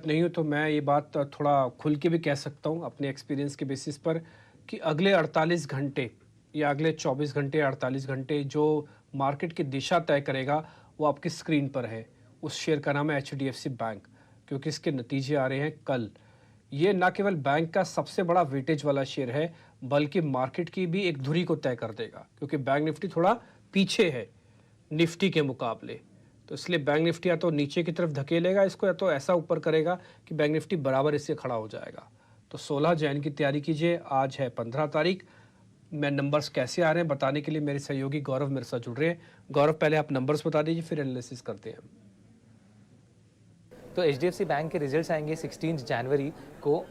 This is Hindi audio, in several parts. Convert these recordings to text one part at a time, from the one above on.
गलत नहीं हूँ तो मैं ये बात थोड़ा खुल के भी कह सकता हूँ अपने एक्सपीरियंस के बेसिस पर कि अगले 48 घंटे या अगले 24 घंटे 48 घंटे जो मार्केट की दिशा तय करेगा वो आपकी स्क्रीन पर है। उस शेयर का नाम है एचडीएफसी बैंक, क्योंकि इसके नतीजे आ रहे हैं कल। ये ना केवल बैंक का सबसे बड़ा वेटेज वाला शेयर है, बल्कि मार्केट की भी एक धुरी को तय कर देगा, क्योंकि बैंक निफ्टी थोड़ा पीछे है निफ्टी के मुकाबले। तो इसलिए बैंक निफ्टी या तो नीचे की तरफ धकेलेगा इसको, या तो ऐसा ऊपर करेगा कि बैंक निफ्टी बराबर इससे खड़ा हो जाएगा। तो 16 जैन की तैयारी कीजिए। आज है 15 तारीख। मैं नंबर्स कैसे आ रहे हैं बताने के लिए मेरे सहयोगी गौरव मेरे साथ जुड़ रहे हैं। गौरव, पहले आप नंबर्स बता दीजिए, फिर एनालिसिस करते हैं। तो एचडीएफसी बैंक के रिजल्ट्स आएंगे 16 जनवरी को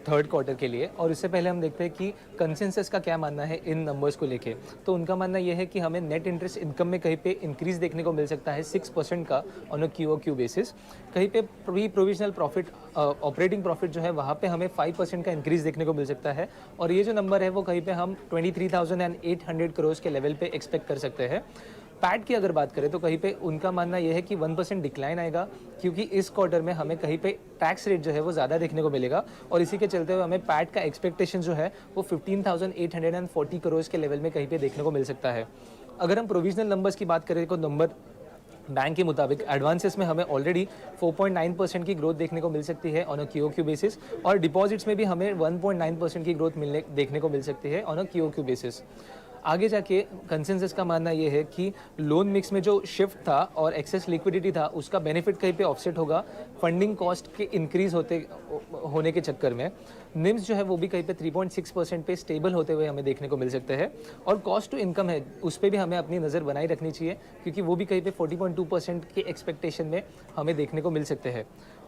थर्ड क्वार्टर के लिए, और इससे पहले हम देखते हैं कि कंसेंसस का क्या मानना है इन नंबर्स को लेके। तो उनका मानना यह है कि हमें नेट इंटरेस्ट इनकम में कहीं पे इंक्रीज देखने को मिल सकता है 6% का ऑन अ क्यू बेसिस। कहीं पे pre provisional profit, operating profit जो है वहाँ पे हमें 5% का इंक्रीज देखने को मिल सकता है, और ये जो नंबर है वो कहीं पे हम 23,800 करोड़ के लेवल पे एक्सपेक्ट कर सकते हैं। पैट की अगर बात करें तो कहीं पे उनका मानना यह है कि 1% डिक्लाइन आएगा, क्योंकि इस क्वार्टर में हमें कहीं पे टैक्स रेट जो है वो ज़्यादा देखने को मिलेगा, और इसी के चलते हुए हमें पैट का एक्सपेक्टेशन जो है वो 15,840 करोड़ के लेवल में कहीं पे देखने को मिल सकता है। अगर हम प्रोविजनल नंबर्स की बात करें तो नंबर बैंक के मुताबिक एडवांसेस में हमें ऑलरेडी 4.9% की ग्रोथ देखने को मिल सकती है ऑन अ क्यू बेसिस, और डिपॉजिट्स में भी हमें 1.9% की ग्रोथ देखने को मिल सकती है ऑन अ क्यू बेसिस। आगे जाके कंसेंसस का मानना ये है कि लोन मिक्स में जो शिफ्ट था और एक्सेस लिक्विडिटी था उसका बेनिफिट कहीं पे ऑफसेट होगा फंडिंग कॉस्ट के इंक्रीज होने के चक्कर में। निम्स जो है वो भी कहीं पे 3.6% पे स्टेबल होते हुए हमें देखने को मिल सकते हैं, और कॉस्ट टू इनकम है उस पर भी हमें अपनी नज़र बनाई रखनी चाहिए, क्योंकि वो भी कहीं पे 40.2% के एक्सपेक्टेशन में हमें देखने को मिल सकते हैं।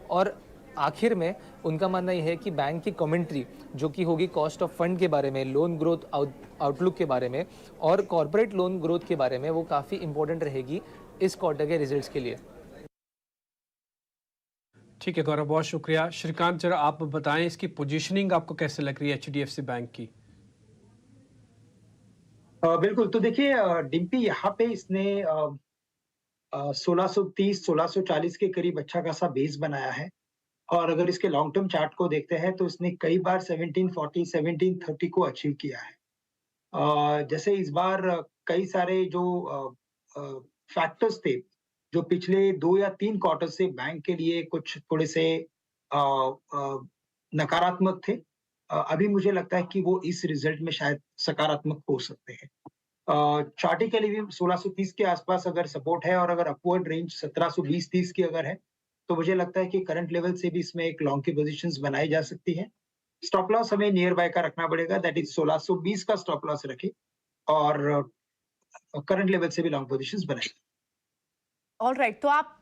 और आखिर में उनका मानना यह है कि बैंक की कमेंट्री जो कि होगी कॉस्ट ऑफ फंड के बारे में, लोन ग्रोथ आउटलुक के बारे में, और कॉर्पोरेट लोन ग्रोथ के बारे में, वो काफ़ी इंपॉर्टेंट रहेगी इस क्वार्टर के रिजल्ट्स के लिए। ठीक है गौरव, बहुत शुक्रिया। श्रीकांत, जरा आप बताएं इसकी पोजीशनिंग आपको कैसे लग रही है एचडीएफसी बैंक की? बिल्कुल, तो देखिए डिम्पी यहाँ पे इसने 1630 1640 के करीब अच्छा खासा बेस बनाया है, और अगर इसके लॉन्ग टर्म चार्ट को देखते हैं तो इसने कई बार 1740 1730 को अचीव किया है। जैसे इस बार कई सारे जो फैक्टर्स थे जो पिछले 2 या 3 क्वार्टर से बैंक के लिए कुछ थोड़े से अ अ, नकारात्मक थे। अभी मुझे लगता है कि वो इस रिजल्ट में शायद सकारात्मक हो सकते हैं। चार्टिकली भी 1630 के आसपास अगर सपोर्ट है, और अगर अपवर्ड रेंज 1720-30 की अगर है, तो मुझे लगता है कि करंट लेवल से भी इसमें एक लॉन्ग की पोजीशंस बनाई जा सकती है। स्टॉप लॉस हमें नियर बाय का रखना पड़ेगा, दैट इज़ 1620 का स्टॉप लॉस रखें, और करंट लेवल से भी लॉन्ग पोजीशंस बनाएँ। ऑलराइट, तो आप